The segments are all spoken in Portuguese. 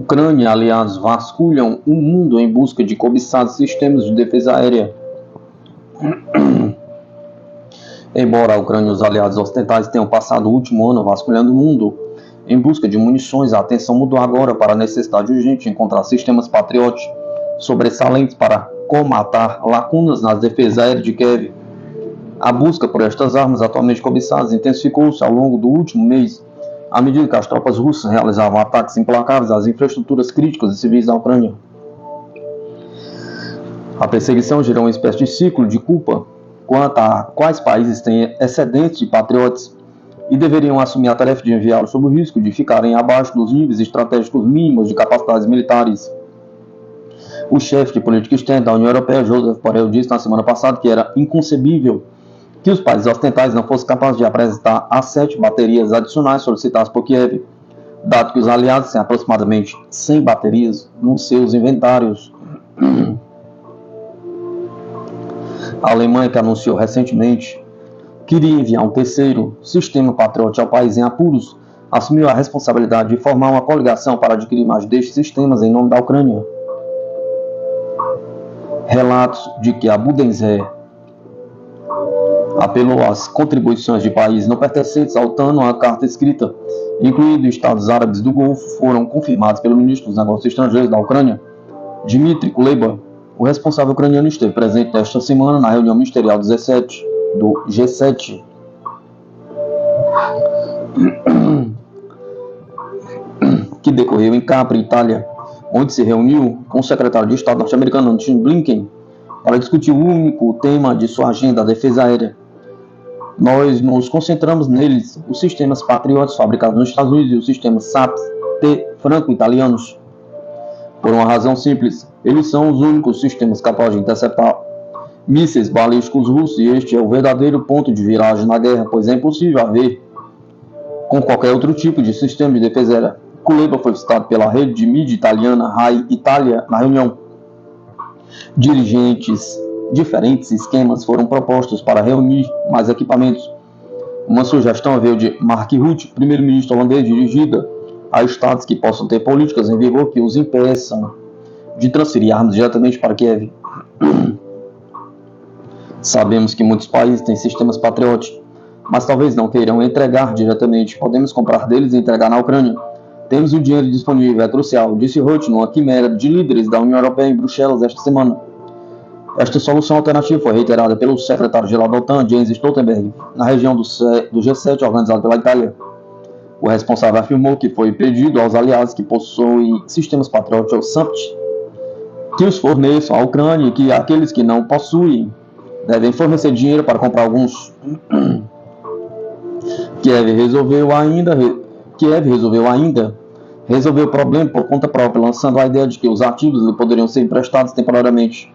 Ucrânia e aliados vasculham o mundo em busca de cobiçados sistemas de defesa aérea. Embora a Ucrânia e os aliados ocidentais tenham passado o último ano vasculhando o mundo em busca de munições, a atenção mudou agora para a necessidade urgente de encontrar sistemas Patriot sobressalentes para comatar lacunas nas defesas aéreas de Kiev. A busca por estas armas atualmente cobiçadas intensificou-se ao longo do último mês, à medida que as tropas russas realizavam ataques implacáveis às infraestruturas críticas e civis da Ucrânia. A perseguição gerou uma espécie de ciclo de culpa quanto a quais países têm excedentes de patriotas e deveriam assumir a tarefa de enviá-los sob o risco de ficarem abaixo dos níveis estratégicos mínimos de capacidades militares. O chefe de política externa da União Europeia, Josep Borrell, disse na semana passada que era inconcebível que os países ocidentais não fossem capazes de apresentar as 7 baterias adicionais solicitadas por Kiev, dado que os aliados têm aproximadamente 100 baterias nos seus inventários. A Alemanha, que anunciou recentemente que iria enviar um terceiro sistema Patriot ao país em apuros, assumiu a responsabilidade de formar uma coligação para adquirir mais destes sistemas em nome da Ucrânia. Relatos de que a Bundeswehr apelou às contribuições de países não pertencentes à OTAN numa carta escrita, incluindo Estados Árabes do Golfo, foram confirmados pelo ministro dos Negócios Estrangeiros da Ucrânia, Dmitry Kuleba. O responsável ucraniano esteve presente esta semana na reunião ministerial do G7, que decorreu em Capri, Itália, onde se reuniu com o secretário de Estado norte-americano Antony Blinken para discutir o único tema de sua agenda, a defesa aérea. Nós nos concentramos neles, os sistemas Patriots fabricados nos Estados Unidos e os sistemas SAP-T franco-italianos. Por uma razão simples, eles são os únicos sistemas capazes de interceptar mísseis balísticos russos, e este é o verdadeiro ponto de viragem na guerra, pois é impossível haver com qualquer outro tipo de sistema de defesa aérea. Kuleba foi citado pela rede de mídia italiana Rai Italia na reunião. Diferentes esquemas foram propostos para reunir mais equipamentos. Uma sugestão veio de Mark Rutte, primeiro-ministro holandês, dirigida a estados que possam ter políticas em vigor que os impeçam de transferir armas diretamente para Kiev. Sabemos que muitos países têm sistemas Patriot, mas talvez não queiram entregar diretamente. Podemos comprar deles e entregar na Ucrânia. Temos o dinheiro disponível, é crucial, disse Rutte numa quimera de líderes da União Europeia em Bruxelas esta semana. Esta solução alternativa foi reiterada pelo secretário-geral da OTAN, Jens Stoltenberg, na região do G7 organizado pela Itália. O responsável afirmou que foi pedido aos aliados que possuem sistemas Patriot ou SAMP que os forneçam à Ucrânia e que aqueles que não possuem devem fornecer dinheiro para comprar alguns. Kiev resolveu resolver o problema por conta própria, lançando a ideia de que os ativos lhe poderiam ser emprestados temporariamente.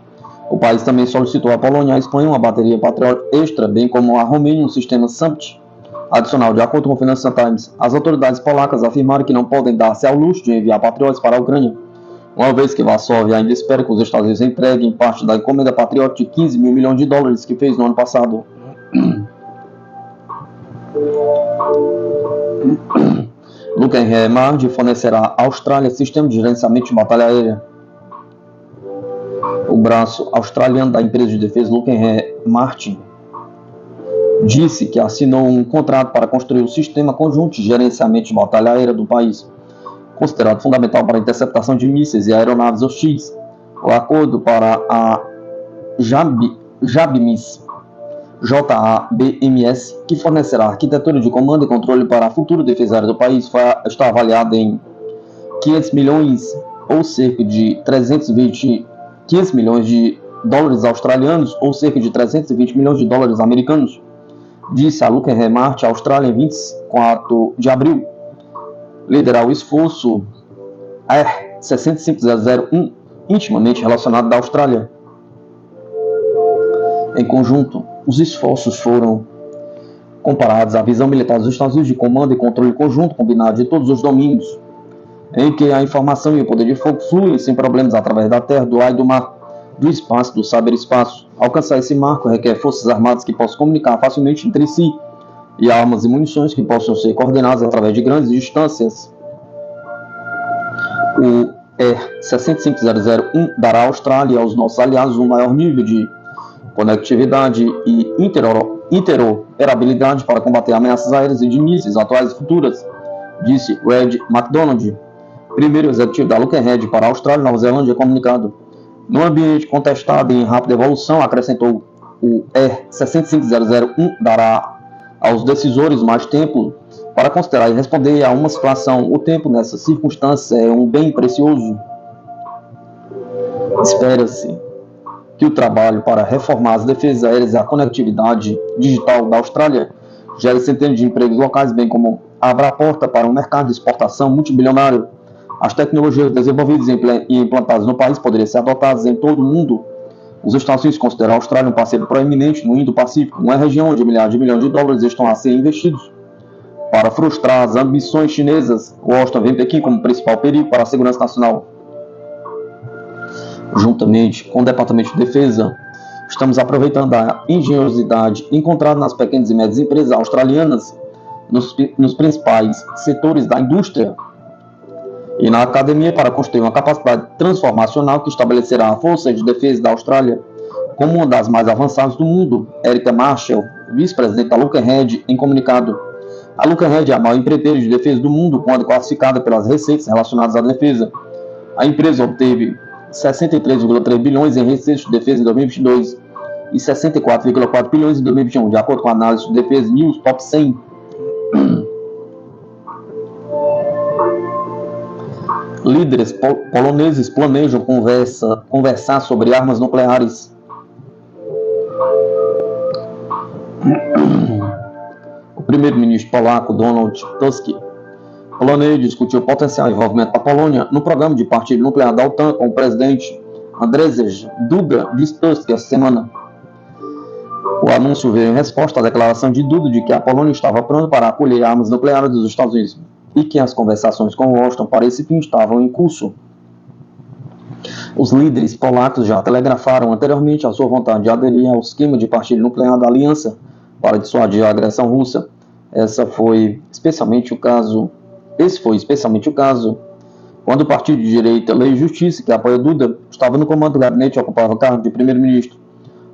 O país também solicitou à Polônia e à Espanha uma bateria Patriot extra, bem como à Romênia um sistema SAMP adicional. De acordo com o Financial Times, as autoridades polacas afirmaram que não podem dar-se ao luxo de enviar Patriots para a Ucrânia, uma vez que Varsóvia ainda espera que os Estados Unidos entreguem parte da encomenda Patriot de 15 mil milhões de dólares que fez no ano passado. Lockheed Martin fornecerá à Austrália sistema de gerenciamento de batalha aérea. O braço australiano da empresa de defesa Lockheed Martin disse que assinou um contrato para construir o sistema conjunto de gerenciamento de batalha aérea do país, considerado fundamental para a interceptação de mísseis e aeronaves hostis. O acordo para a JABMS, que fornecerá arquitetura de comando e controle para a futura defesa aérea do país, está avaliado em 500 milhões ou cerca de 500 milhões de dólares australianos ou cerca de 320 milhões de dólares americanos, disse a Lockheed Martin Austrália em 24 de abril. Liderar o esforço Air 65001, intimamente relacionado da Austrália. Em conjunto, os esforços foram comparados à visão militar dos Estados Unidos de comando e controle conjunto combinado de todos os domínios, em que a informação e o poder de fogo fluem sem problemas através da terra, do ar e do mar, do espaço, do cyberespaço. Alcançar esse marco requer forças armadas que possam comunicar facilmente entre si e armas e munições que possam ser coordenadas através de grandes distâncias. O R-65001 dará à Austrália e aos nossos aliados um maior nível de conectividade e interoperabilidade para combater ameaças aéreas e de mísseis atuais e futuras, disse Red McDonald, primeiro executivo da Lockheed para a Austrália e Nova Zelândia, comunicado. No ambiente contestado e em rápida evolução, acrescentou, o R-65001 dará aos decisores mais tempo para considerar e responder a uma situação. O tempo nessas circunstâncias é um bem precioso. Espera-se que o trabalho para reformar as defesas aéreas e a conectividade digital da Austrália gere centenas de empregos locais, bem como abra a porta para um mercado de exportação multibilionário. As tecnologias desenvolvidas e implantadas no país poderiam ser adotadas em todo o mundo. Os Estados Unidos consideram a Austrália um parceiro proeminente no Indo-Pacífico, uma região onde milhares de milhões de dólares estão a ser investidos. Para frustrar as ambições chinesas, Washington vê Pequim como principal perigo para a segurança nacional. Juntamente com o Departamento de Defesa, estamos aproveitando a engenhosidade encontrada nas pequenas e médias empresas australianas, nos principais setores da indústria e na academia para construir uma capacidade transformacional que estabelecerá a Força de Defesa da Austrália como uma das mais avançadas do mundo. Erica Marshall, vice-presidente da Lockheed, em comunicado. A Lockheed é a maior empreiteira de defesa do mundo quando classificada pelas receitas relacionadas à defesa. A empresa obteve 63,3 bilhões em receitas de defesa em 2022 e 64,4 bilhões em 2021, de acordo com a análise de Defesa News Top 100. Líderes poloneses planejam conversar sobre armas nucleares. O primeiro-ministro polaco Donald Tusk planeja discutir o potencial envolvimento da Polônia no programa de partilha nuclear da OTAN com o presidente Andrzej Duda, disse Tusk essa semana. O anúncio veio em resposta à declaração de Duda de que a Polônia estava pronta para acolher armas nucleares dos Estados Unidos e que as conversações com Washington para esse fim estavam em curso. Os líderes polacos já telegrafaram anteriormente a sua vontade de aderir ao esquema de partilha nuclear da aliança para dissuadir a agressão russa. Esse foi especialmente o caso quando o partido de direita Lei e Justiça, que apoia Duda, estava no comando do gabinete e ocupava o cargo de primeiro-ministro.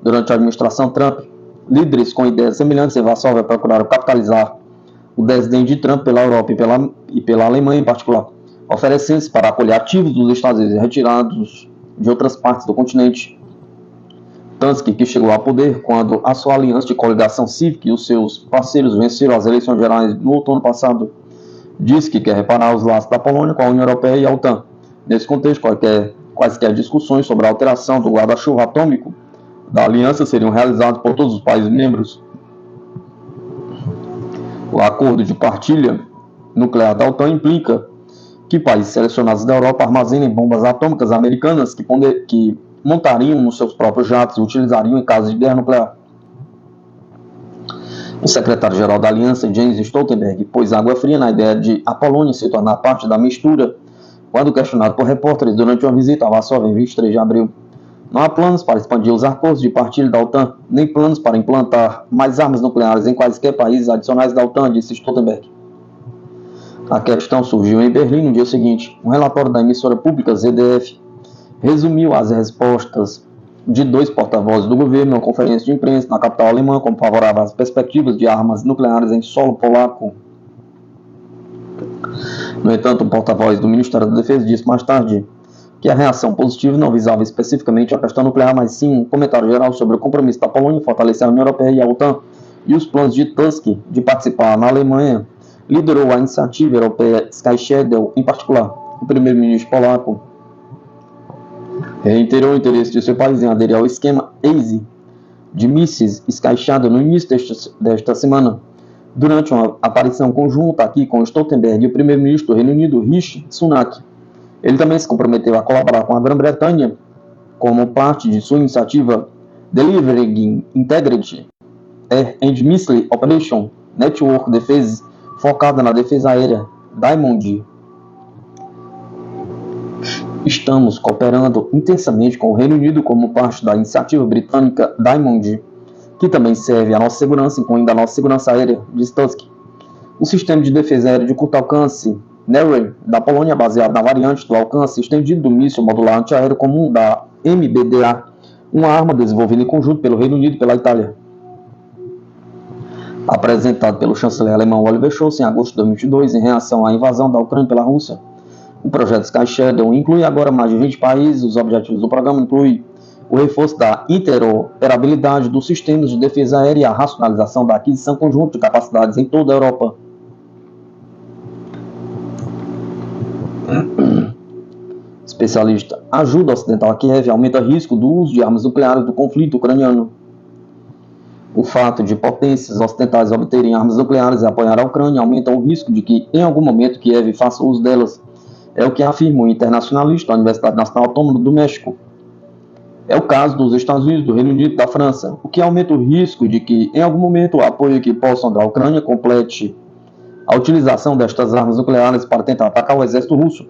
Durante a administração Trump, líderes com ideias semelhantes em Varsóvia procuraram capitalizar o desdém de Trump pela Europa e pela Alemanha em particular, oferecendo-se para acolher ativos dos Estados Unidos retirados de outras partes do continente. Tusk, que chegou ao poder quando a sua aliança de coligação cívica e os seus parceiros venceram as eleições gerais no outono passado, disse que quer reparar os laços da Polônia com a União Europeia e a OTAN. Nesse contexto, quaisquer discussões sobre a alteração do guarda-chuva atômico da aliança seriam realizadas por todos os países membros. O acordo de partilha nuclear da OTAN implica que países selecionados da Europa armazenem bombas atômicas americanas que montariam nos seus próprios jatos e utilizariam em caso de guerra nuclear. O secretário-geral da aliança, Jens Stoltenberg, pôs água fria na ideia de a Polônia se tornar parte da mistura, quando questionado por repórteres durante uma visita a Varsóvia em 23 de abril. Não há planos para expandir os acordos de partilha da OTAN, nem planos para implantar mais armas nucleares em quaisquer países adicionais da OTAN, disse Stoltenberg. A questão surgiu em Berlim no dia seguinte. Um relatório da emissora pública ZDF resumiu as respostas de dois porta-vozes do governo numa conferência de imprensa na capital alemã como favorável às perspectivas de armas nucleares em solo polaco. No entanto, o porta-voz do Ministério da Defesa disse mais tarde que a reação positiva não visava especificamente a questão nuclear, mas sim um comentário geral sobre o compromisso da Polônia em fortalecer a União Europeia e a OTAN e os planos de Tusk de participar na Alemanha. Liderou a iniciativa europeia Sky Shadow, em particular, o primeiro-ministro polaco reiterou o interesse de seu país em aderir ao esquema ACE de mísseis Sky Shadow no início desta semana. Durante uma aparição conjunta aqui com Stoltenberg e o primeiro-ministro do Reino Unido, Rishi Sunak, ele também se comprometeu a colaborar com a Grã-Bretanha como parte de sua iniciativa Delivering Integrated Air and Missile Operation Network Defense, focada na defesa aérea Diamond. Estamos cooperando intensamente com o Reino Unido como parte da iniciativa britânica Diamond, que também serve à nossa segurança, incluindo a nossa segurança aérea, diz Tusk. O sistema de defesa aérea de curto alcance Nery, da Polônia, baseado na variante do alcance estendido do míssil modular antiaéreo comum da MBDA, uma arma desenvolvida em conjunto pelo Reino Unido e pela Itália. Apresentado pelo chanceler alemão Oliver Scholz em agosto de 2022 em reação à invasão da Ucrânia pela Rússia. O projeto Sky Shadow inclui agora mais de 20 países. Os objetivos do programa incluem o reforço da interoperabilidade dos sistemas de defesa aérea e a racionalização da aquisição conjunta de capacidades em toda a Europa. Especialista: ajuda ocidental a Kiev aumenta o risco do uso de armas nucleares do conflito ucraniano. O fato de potências ocidentais obterem armas nucleares e apoiar a Ucrânia aumenta o risco de que, em algum momento, Kiev faça uso delas. É o que afirma o internacionalista da Universidade Nacional Autônoma do México. É o caso dos Estados Unidos, do Reino Unido e da França, o que aumenta o risco de que, em algum momento, o apoio que possam dar à Ucrânia complete a utilização destas armas nucleares para tentar atacar o exército russo.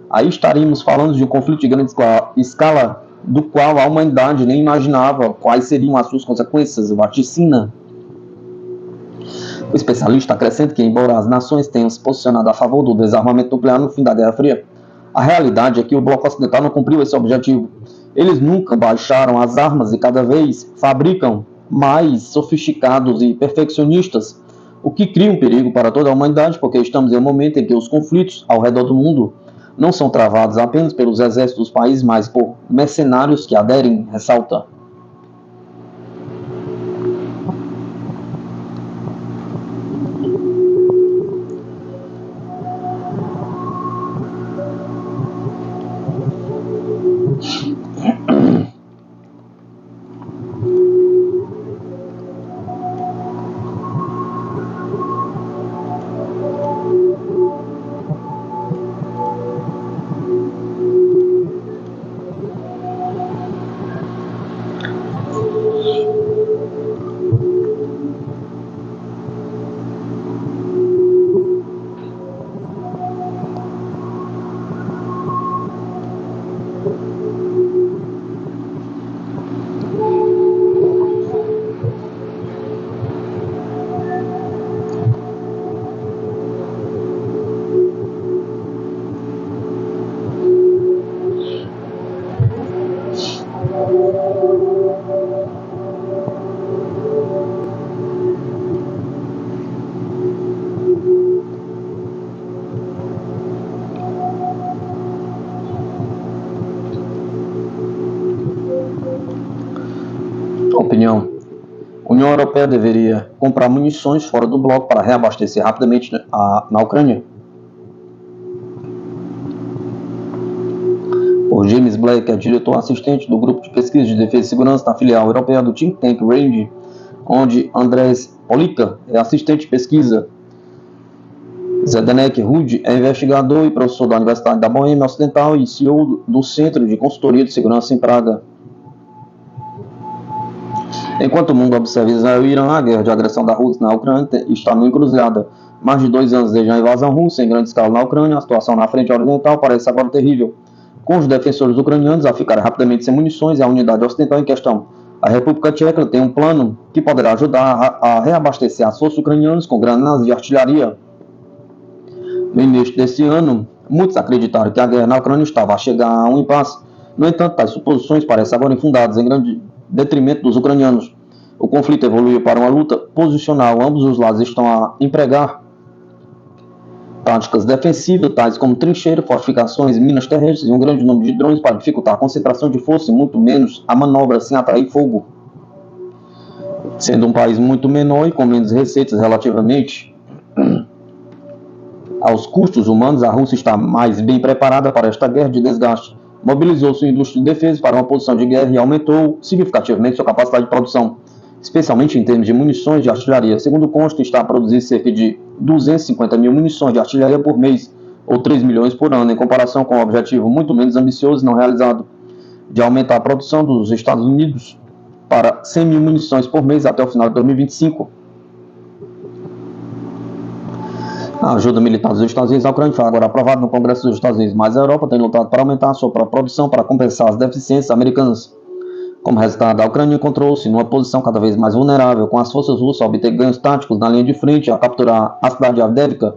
Aí estaríamos falando de um conflito de grande escala, do qual a humanidade nem imaginava quais seriam as suas consequências, vaticina. O especialista acrescenta que, embora as nações tenham se posicionado a favor do desarmamento nuclear no fim da Guerra Fria, a realidade é que o bloco ocidental não cumpriu esse objetivo. Eles nunca baixaram as armas e cada vez fabricam mais sofisticados e perfeccionistas, o que cria um perigo para toda a humanidade, porque estamos em um momento em que os conflitos ao redor do mundo não são travados apenas pelos exércitos dos países, mas por mercenários que aderem, ressalta. Opinião: a União Europeia deveria comprar munições fora do bloco para reabastecer rapidamente na Ucrânia. O James Black é diretor assistente do grupo de pesquisa de defesa e segurança na filial europeia do think tank RAND, onde Andrés Polica é assistente de pesquisa. Zdeněk Rud é investigador e professor da Universidade da Boêmia Ocidental e CEO do Centro de Consultoria de Segurança em Praga. Enquanto o mundo observa Israel e Irã, a guerra de agressão da Rússia na Ucrânia está no encruzilhada. Mais de 2 anos desde a invasão russa em grande escala na Ucrânia, a situação na frente oriental parece agora terrível, com os defensores ucranianos a ficarem rapidamente sem munições e a unidade ocidental em questão. A República Tcheca tem um plano que poderá ajudar a reabastecer as forças ucranianas com granadas de artilharia. No início desse ano, muitos acreditaram que a guerra na Ucrânia estava a chegar a um impasse. No entanto, tais suposições parecem agora infundadas em grande detrimento dos ucranianos. O conflito evoluiu para uma luta posicional. Ambos os lados estão a empregar táticas defensivas, tais como trincheiras, fortificações, minas terrestres e um grande número de drones para dificultar a concentração de força e muito menos a manobra sem atrair fogo. Sendo um país muito menor e com menos receitas relativamente aos custos humanos, a Rússia está mais bem preparada para esta guerra de desgaste. Mobilizou sua indústria de defesa para uma posição de guerra e aumentou significativamente sua capacidade de produção, especialmente em termos de munições de artilharia. Segundo consta, está a produzir cerca de 250 mil munições de artilharia por mês, ou 3 milhões por ano, em comparação com um objetivo muito menos ambicioso e não realizado, de aumentar a produção dos Estados Unidos para 100 mil munições por mês até o final de 2025. A ajuda militar dos Estados Unidos à Ucrânia foi agora aprovada no Congresso dos Estados Unidos, mas a Europa tem lutado para aumentar a sua própria produção para compensar as deficiências americanas. Como resultado, a Ucrânia encontrou-se numa posição cada vez mais vulnerável, com as forças russas a obter ganhos táticos na linha de frente, a capturar a cidade de Avdiivka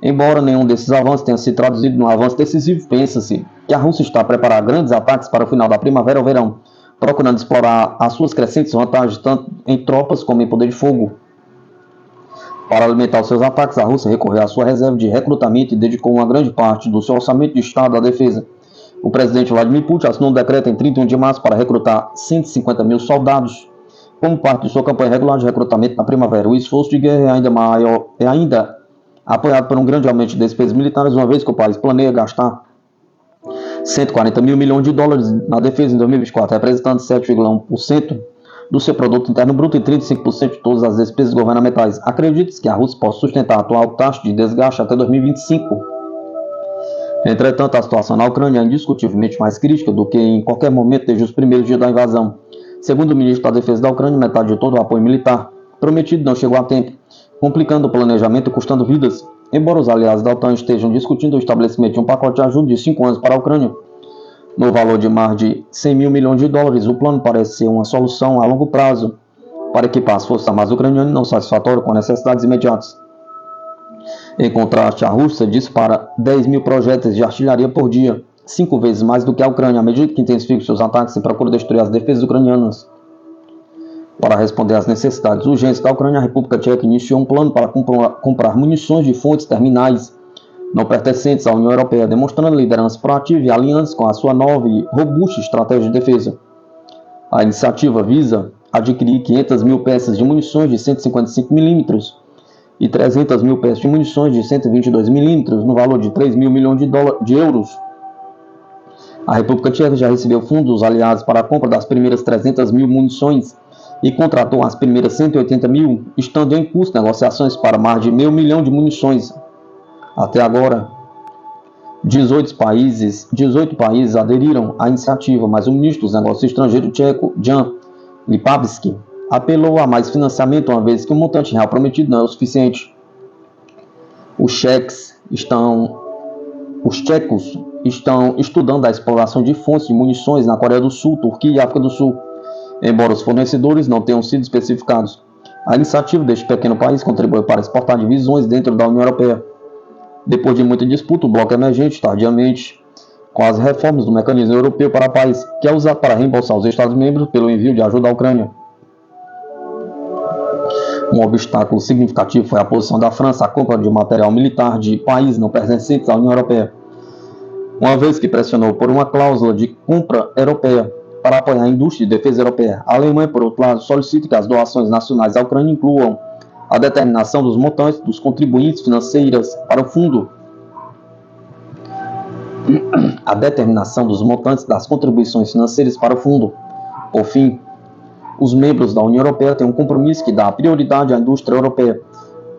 Embora nenhum desses avanços tenha se traduzido num avanço decisivo, pensa-se que a Rússia está a preparar grandes ataques para o final da primavera ou verão, procurando explorar as suas crescentes vantagens tanto em tropas como em poder de fogo. Para alimentar os seus ataques, a Rússia recorreu à sua reserva de recrutamento e dedicou uma grande parte do seu orçamento de Estado à defesa. O presidente Vladimir Putin assinou um decreto em 31 de março para recrutar 150 mil soldados como parte de sua campanha regular de recrutamento na primavera. O esforço de guerra é ainda apoiado por um grande aumento de despesas militares, uma vez que o país planeia gastar 140 mil milhões de dólares na defesa em 2024, representando 7,1% do seu produto interno bruto e 35% de todas as despesas governamentais. Acredita-se que a Rússia possa sustentar a atual taxa de desgaste até 2025. Entretanto, a situação na Ucrânia é indiscutivelmente mais crítica do que em qualquer momento desde os primeiros dias da invasão. Segundo o ministro da Defesa da Ucrânia, metade de todo o apoio militar prometido não chegou a tempo, complicando o planejamento e custando vidas. Embora os aliados da OTAN estejam discutindo o estabelecimento de um pacote de ajuda de 5 anos para a Ucrânia, no valor de mais de 100 mil milhões de dólares, o plano parece ser uma solução a longo prazo para equipar as forças armadas ucranianas não satisfatórias com necessidades imediatas. Em contraste, a Rússia dispara 10 mil projéteis de artilharia por dia, 5 vezes mais do que a Ucrânia, à medida que intensifica seus ataques e procura destruir as defesas ucranianas. Para responder às necessidades urgentes da Ucrânia, a República Tcheca iniciou um plano para comprar munições de fontes terminais não pertencentes à União Europeia, demonstrando liderança proativa e aliança com a sua nova e robusta estratégia de defesa. A iniciativa visa adquirir 500 mil peças de munições de 155 mm e 300 mil peças de munições de 122 mm, no valor de 3 mil milhões de euros. A República Tcheca já recebeu fundos dos aliados para a compra das primeiras 300 mil munições e contratou as primeiras 180 mil, estando em curso negociações para mais de meio milhão de munições. Até agora, 18 países aderiram à iniciativa, mas o ministro dos Negócios Estrangeiros tcheco, Jan Lipavsky, apelou a mais financiamento, uma vez que o montante real prometido não é o suficiente. Os tchecos estão estudando a exploração de fontes de munições na Coreia do Sul, Turquia e África do Sul, embora os fornecedores não tenham sido especificados. A iniciativa deste pequeno país contribui para exportar divisões dentro da União Europeia. Depois de muita disputa, o bloco emergente, tardiamente, com as reformas do mecanismo europeu para a paz, que é usado para reembolsar os Estados-membros pelo envio de ajuda à Ucrânia. Um obstáculo significativo foi a posição da França à compra de material militar de países não pertencentes à União Europeia, uma vez que pressionou por uma cláusula de compra europeia para apoiar a indústria de defesa europeia. A Alemanha, por outro lado, solicita que as doações nacionais à Ucrânia incluam a determinação dos montantes dos contribuintes financeiras para o fundo. A determinação dos montantes das contribuições financeiras para o fundo. Por fim, os membros da União Europeia têm um compromisso que dá prioridade à indústria europeia,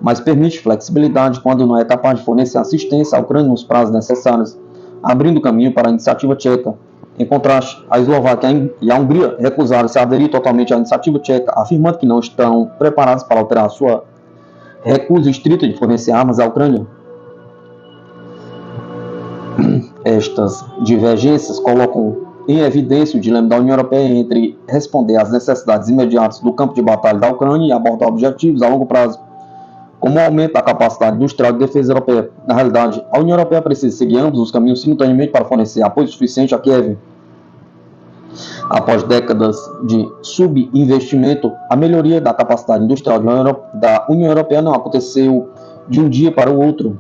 mas permite flexibilidade quando não é capaz de fornecer assistência à Ucrânia nos prazos necessários, abrindo caminho para a iniciativa tcheca. Em contraste, a Eslováquia e a Hungria recusaram se aderir totalmente à iniciativa tcheca, afirmando que não estão preparados para alterar sua recusa estrita de fornecer armas à Ucrânia. Estas divergências colocam em evidência o dilema da União Europeia entre responder às necessidades imediatas do campo de batalha da Ucrânia e abordar objetivos a longo prazo, como o aumento da capacidade industrial de defesa europeia. Na realidade, a União Europeia precisa seguir ambos os caminhos simultaneamente para fornecer apoio suficiente a Kiev. Após décadas de subinvestimento, a melhoria da capacidade industrial da União Europeia não aconteceu de um dia para o outro.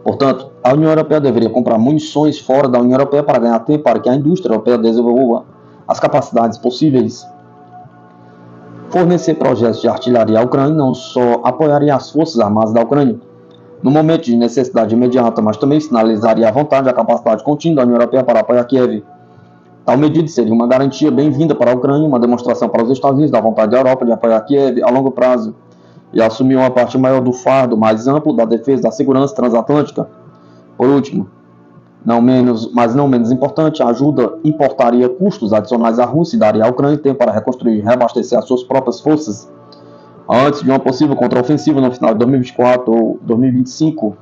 Portanto, a União Europeia deveria comprar munições fora da União Europeia para ganhar tempo para que a indústria europeia desenvolva as capacidades possíveis. Fornecer projetos de artilharia à Ucrânia não só apoiaria as forças armadas da Ucrânia no momento de necessidade imediata, mas também sinalizaria a vontade e a capacidade contínua da União Europeia para apoiar Kiev. Tal medida seria uma garantia bem-vinda para a Ucrânia, uma demonstração para os Estados Unidos da vontade da Europa de apoiar Kiev a longo prazo e assumir uma parte maior do fardo mais amplo da defesa da segurança transatlântica. Por último, mas não menos importante, a ajuda importaria custos adicionais à Rússia e daria à Ucrânia tempo para reconstruir e reabastecer as suas próprias forças antes de uma possível contraofensiva no final de 2024 ou 2025.